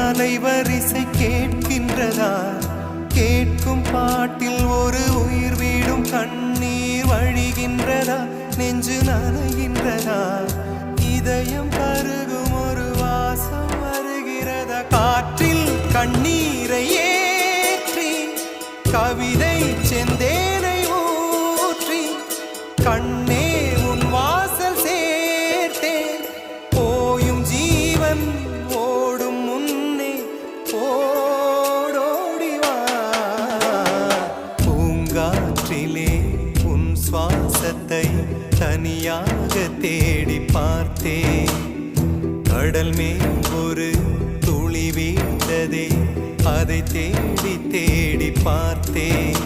அலைவரிசை கேட்கின்றதா? கேட்கும் பாட்டில் ஒரு உயிர் வீடும் கண்ணீர் வழிகின்றதா? நெஞ்சு நனைகின்றதா? இதயம் கருகும் ஒரு வாசம் வருகிறதா? காற்றில் கண்ணீரை ஏற்றி கவிதை செந்தேனை ஊற்றி கண்ணே உன் வாசல் சேர்த்தேன். போயும் ஜீவன் ஓடும் முன்னே ஓடோடிவா. பூங்காற்றிலே உன் சுவாசத்தை தனியாக தேடி பார்த்தேன். கடல் மேல் ஒரு துளி வீழ்ந்ததே, அதை தேடி தேடி பார்த்தேன்.